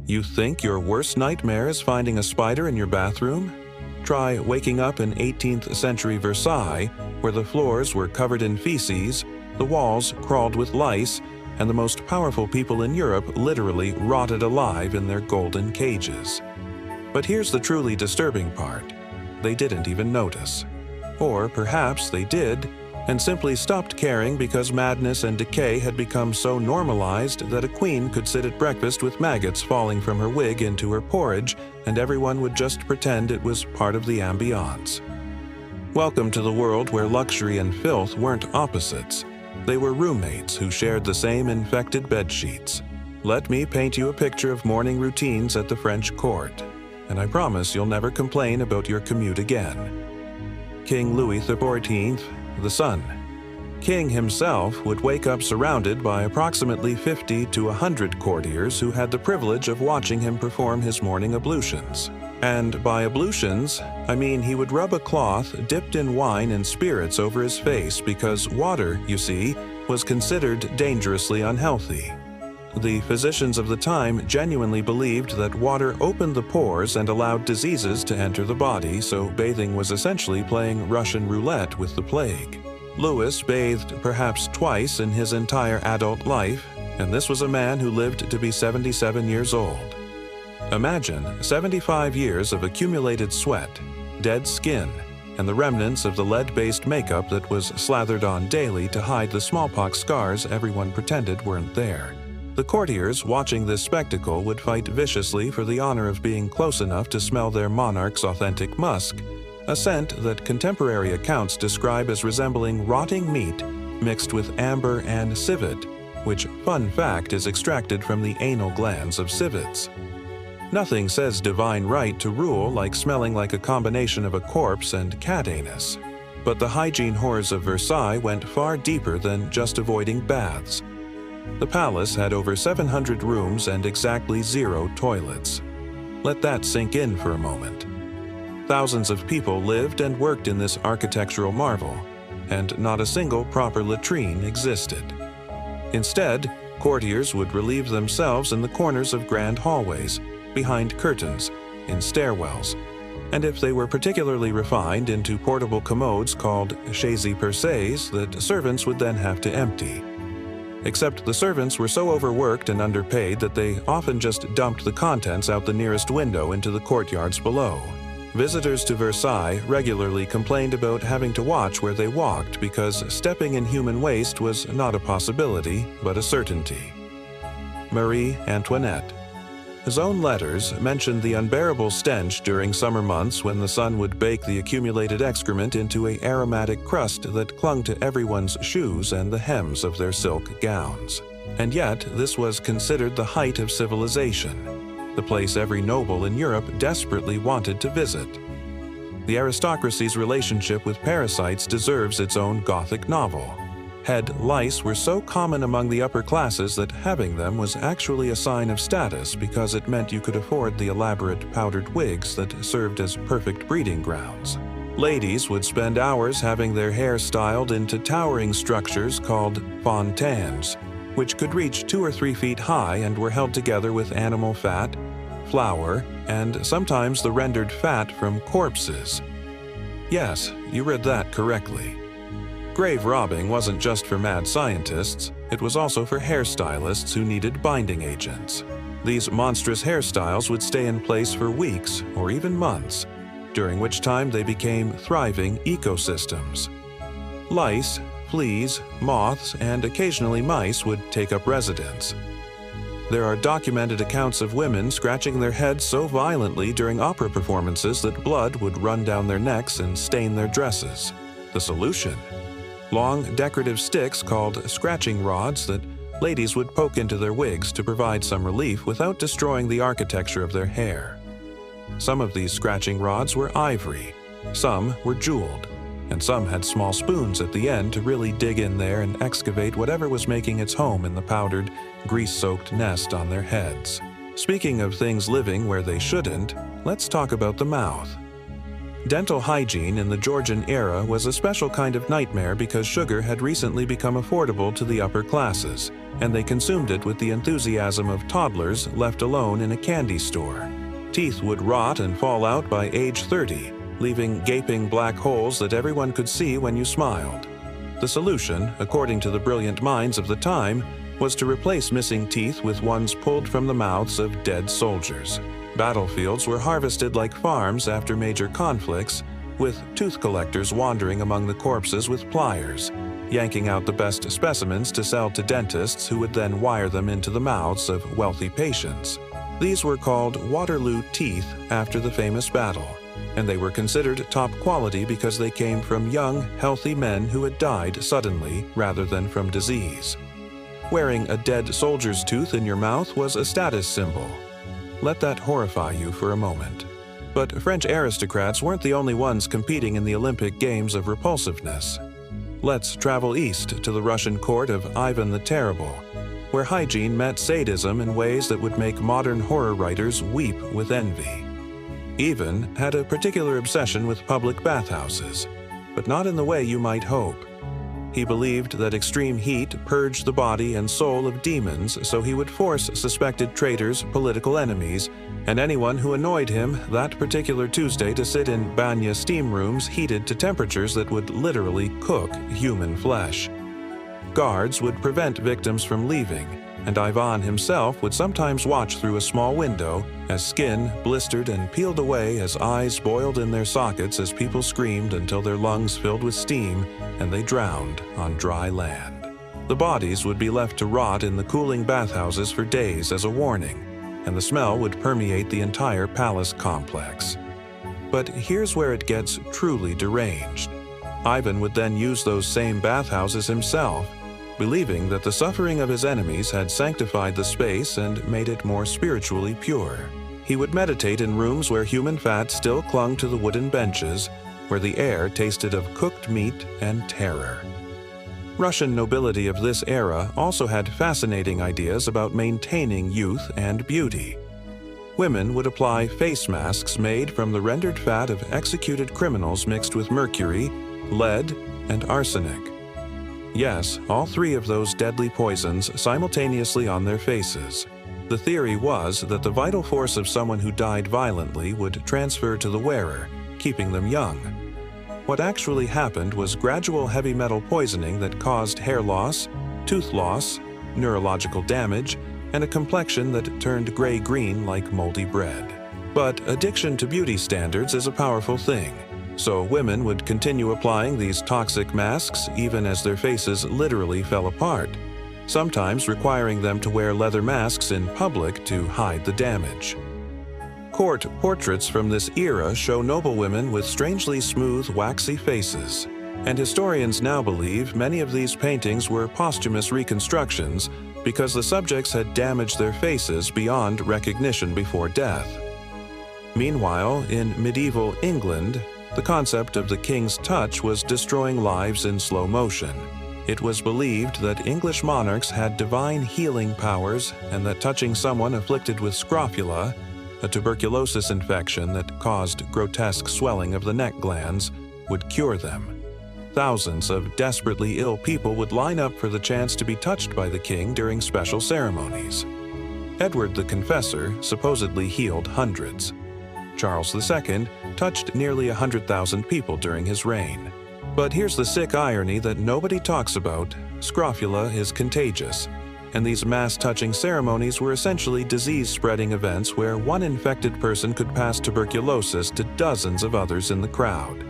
You think your worst nightmare is finding a spider in your bathroom? Try waking up in 18th century Versailles, where the floors were covered in feces, the walls crawled with lice, and the most powerful people in Europe literally rotted alive in their golden cages. But here's the truly disturbing part. They didn't even notice. Or perhaps they did, and simply stopped caring because madness and decay had become so normalized that a queen could sit at breakfast with maggots falling from her wig into her porridge, and everyone would just pretend it was part of the ambiance. Welcome to the world where luxury and filth weren't opposites. They were roommates who shared the same infected bedsheets. Let me paint you a picture of morning routines at the French court, and I promise you'll never complain about your commute again. King Louis XIV, the Sun. King himself would wake up surrounded by approximately 50 to 100 courtiers who had the privilege of watching him perform his morning ablutions. And by ablutions, I mean he would rub a cloth dipped in wine and spirits over his face because water, you see, was considered dangerously unhealthy. The physicians of the time genuinely believed that water opened the pores and allowed diseases to enter the body, so bathing was essentially playing Russian roulette with the plague. Louis bathed perhaps twice in his entire adult life, and this was a man who lived to be 77 years old. Imagine 75 years of accumulated sweat, dead skin, and the remnants of the lead-based makeup that was slathered on daily to hide the smallpox scars everyone pretended weren't there. The courtiers watching this spectacle would fight viciously for the honor of being close enough to smell their monarch's authentic musk, a scent that contemporary accounts describe as resembling rotting meat mixed with amber and civet, which, fun fact, is extracted from the anal glands of civets. Nothing says divine right to rule like smelling like a combination of a corpse and cat anus. But the hygiene horrors of Versailles went far deeper than just avoiding baths. The palace had over 700 rooms and exactly 0 toilets. Let that sink in for a moment. Thousands of people lived and worked in this architectural marvel, and not a single proper latrine existed. Instead, courtiers would relieve themselves in the corners of grand hallways, behind curtains, in stairwells, and if they were particularly refined, into portable commodes called chaise-percées that servants would then have to empty. Except the servants were so overworked and underpaid that they often just dumped the contents out the nearest window into the courtyards below. Visitors to Versailles regularly complained about having to watch where they walked because stepping in human waste was not a possibility, but a certainty. Marie Antoinette. His own letters mentioned the unbearable stench during summer months when the sun would bake the accumulated excrement into an aromatic crust that clung to everyone's shoes and the hems of their silk gowns. And yet, this was considered the height of civilization, the place every noble in Europe desperately wanted to visit. The aristocracy's relationship with parasites deserves its own Gothic novel. Head lice were so common among the upper classes that having them was actually a sign of status because it meant you could afford the elaborate powdered wigs that served as perfect breeding grounds. Ladies would spend hours having their hair styled into towering structures called fontaines, which could reach 2 or 3 feet high and were held together with animal fat, flour, and sometimes the rendered fat from corpses. Yes, you read that correctly. Grave robbing wasn't just for mad scientists, it was also for hairstylists who needed binding agents. These monstrous hairstyles would stay in place for weeks or even months, during which time they became thriving ecosystems. Lice, fleas, moths, and occasionally mice would take up residence. There are documented accounts of women scratching their heads so violently during opera performances that blood would run down their necks and stain their dresses. The solution? Long, decorative sticks called scratching rods that ladies would poke into their wigs to provide some relief without destroying the architecture of their hair. Some of these scratching rods were ivory, some were jeweled, and some had small spoons at the end to really dig in there and excavate whatever was making its home in the powdered, grease-soaked nest on their heads. Speaking of things living where they shouldn't, let's talk about the mouth. Dental hygiene in the Georgian era was a special kind of nightmare because sugar had recently become affordable to the upper classes, and they consumed it with the enthusiasm of toddlers left alone in a candy store. Teeth would rot and fall out by age 30, leaving gaping black holes that everyone could see when you smiled. The solution, according to the brilliant minds of the time, was to replace missing teeth with ones pulled from the mouths of dead soldiers. Battlefields were harvested like farms after major conflicts, with tooth collectors wandering among the corpses with pliers, yanking out the best specimens to sell to dentists who would then wire them into the mouths of wealthy patients. These were called Waterloo teeth after the famous battle, and they were considered top quality because they came from young, healthy men who had died suddenly rather than from disease. Wearing a dead soldier's tooth in your mouth was a status symbol. Let that horrify you for a moment. But French aristocrats weren't the only ones competing in the Olympic Games of repulsiveness. Let's travel east to the Russian court of Ivan the Terrible, where hygiene met sadism in ways that would make modern horror writers weep with envy. Ivan had a particular obsession with public bathhouses, but not in the way you might hope. He believed that extreme heat purged the body and soul of demons, so he would force suspected traitors, political enemies, and anyone who annoyed him that particular Tuesday to sit in banya steam rooms heated to temperatures that would literally cook human flesh. Guards would prevent victims from leaving, and Ivan himself would sometimes watch through a small window as skin blistered and peeled away as eyes boiled in their sockets as people screamed until their lungs filled with steam and they drowned on dry land. The bodies would be left to rot in the cooling bathhouses for days as a warning, and the smell would permeate the entire palace complex. But here's where it gets truly deranged. Ivan would then use those same bathhouses himself, believing that the suffering of his enemies had sanctified the space and made it more spiritually pure. He would meditate in rooms where human fat still clung to the wooden benches, where the air tasted of cooked meat and terror. Russian nobility of this era also had fascinating ideas about maintaining youth and beauty. Women would apply face masks made from the rendered fat of executed criminals mixed with mercury, lead, and arsenic. Yes, all three of those deadly poisons simultaneously on their faces. The theory was that the vital force of someone who died violently would transfer to the wearer, keeping them young. What actually happened was gradual heavy metal poisoning that caused hair loss, tooth loss, neurological damage, and a complexion that turned gray-green like moldy bread. But addiction to beauty standards is a powerful thing. So women would continue applying these toxic masks even as their faces literally fell apart, sometimes requiring them to wear leather masks in public to hide the damage. Court portraits from this era show noblewomen with strangely smooth, waxy faces, and historians now believe many of these paintings were posthumous reconstructions because the subjects had damaged their faces beyond recognition before death. Meanwhile, in medieval England, the concept of the king's touch was destroying lives in slow motion. It was believed that English monarchs had divine healing powers and that touching someone afflicted with scrofula, a tuberculosis infection that caused grotesque swelling of the neck glands, would cure them. Thousands of desperately ill people would line up for the chance to be touched by the king during special ceremonies. Edward the Confessor supposedly healed hundreds. Charles II touched nearly 100,000 people during his reign. But here's the sick irony that nobody talks about: scrofula is contagious, and these mass-touching ceremonies were essentially disease-spreading events where one infected person could pass tuberculosis to dozens of others in the crowd.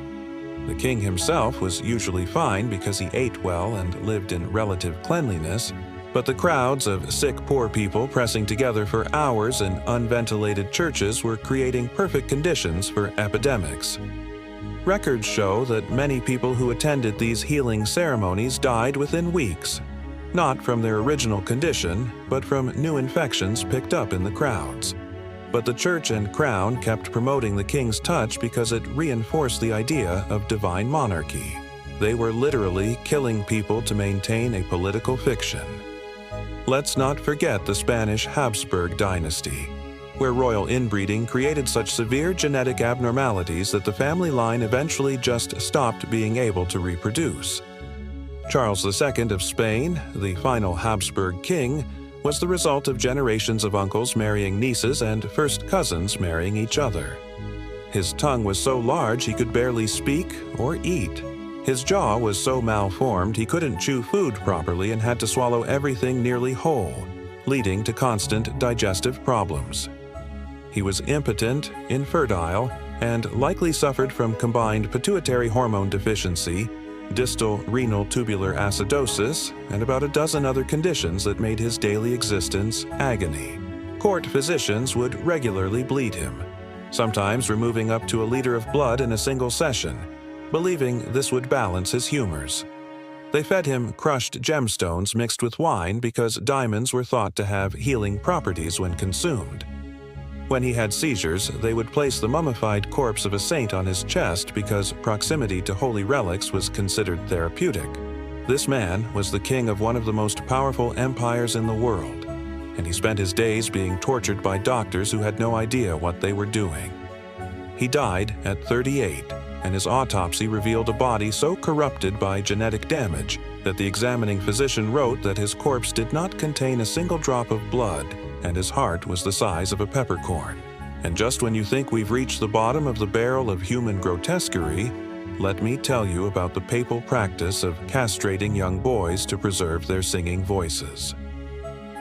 The king himself was usually fine because he ate well and lived in relative cleanliness, but the crowds of sick poor people pressing together for hours in unventilated churches were creating perfect conditions for epidemics. Records show that many people who attended these healing ceremonies died within weeks, not from their original condition, but from new infections picked up in the crowds. But the church and crown kept promoting the king's touch because it reinforced the idea of divine monarchy. They were literally killing people to maintain a political fiction. Let's not forget the Spanish Habsburg dynasty, where royal inbreeding created such severe genetic abnormalities that the family line eventually just stopped being able to reproduce. Charles II of Spain, the final Habsburg king, was the result of generations of uncles marrying nieces and first cousins marrying each other. His tongue was so large he could barely speak or eat. His jaw was so malformed he couldn't chew food properly and had to swallow everything nearly whole, leading to constant digestive problems. He was impotent, infertile, and likely suffered from combined pituitary hormone deficiency, distal renal tubular acidosis, and about a dozen other conditions that made his daily existence agony. Court physicians would regularly bleed him, sometimes removing up to a liter of blood in a single session, believing this would balance his humors. They fed him crushed gemstones mixed with wine because diamonds were thought to have healing properties when consumed. When he had seizures, they would place the mummified corpse of a saint on his chest because proximity to holy relics was considered therapeutic. This man was the king of one of the most powerful empires in the world, and he spent his days being tortured by doctors who had no idea what they were doing. He died at 38, and his autopsy revealed a body so corrupted by genetic damage that the examining physician wrote that his corpse did not contain a single drop of blood, and his heart was the size of a peppercorn. And just when you think we've reached the bottom of the barrel of human grotesquerie, let me tell you about the papal practice of castrating young boys to preserve their singing voices.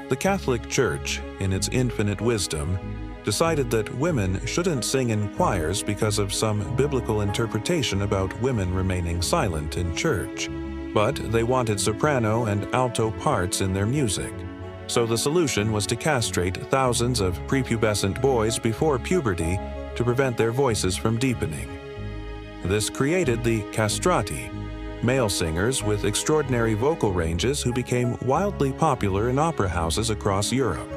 The Catholic Church, in its infinite wisdom, decided that women shouldn't sing in choirs because of some biblical interpretation about women remaining silent in church. But they wanted soprano and alto parts in their music. So the solution was to castrate thousands of prepubescent boys before puberty to prevent their voices from deepening. This created the castrati, male singers with extraordinary vocal ranges who became wildly popular in opera houses across Europe.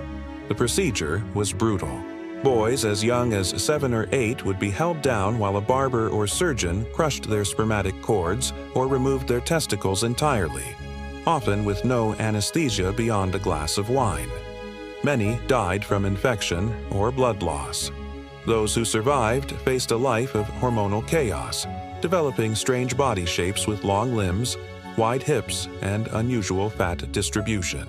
The procedure was brutal. Boys as young as 7 or 8 would be held down while a barber or surgeon crushed their spermatic cords or removed their testicles entirely, often with no anesthesia beyond a glass of wine. Many died from infection or blood loss. Those who survived faced a life of hormonal chaos, developing strange body shapes with long limbs, wide hips, and unusual fat distribution.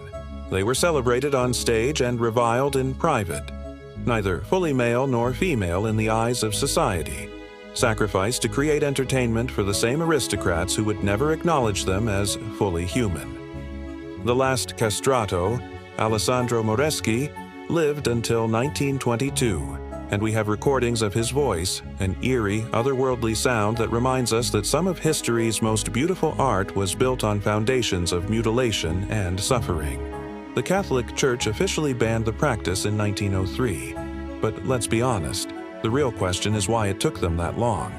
They were celebrated on stage and reviled in private, neither fully male nor female in the eyes of society, sacrificed to create entertainment for the same aristocrats who would never acknowledge them as fully human. The last castrato, Alessandro Moreschi, lived until 1922, and we have recordings of his voice, an eerie, otherworldly sound that reminds us that some of history's most beautiful art was built on foundations of mutilation and suffering. The Catholic Church officially banned the practice in 1903, but let's be honest, the real question is why it took them that long.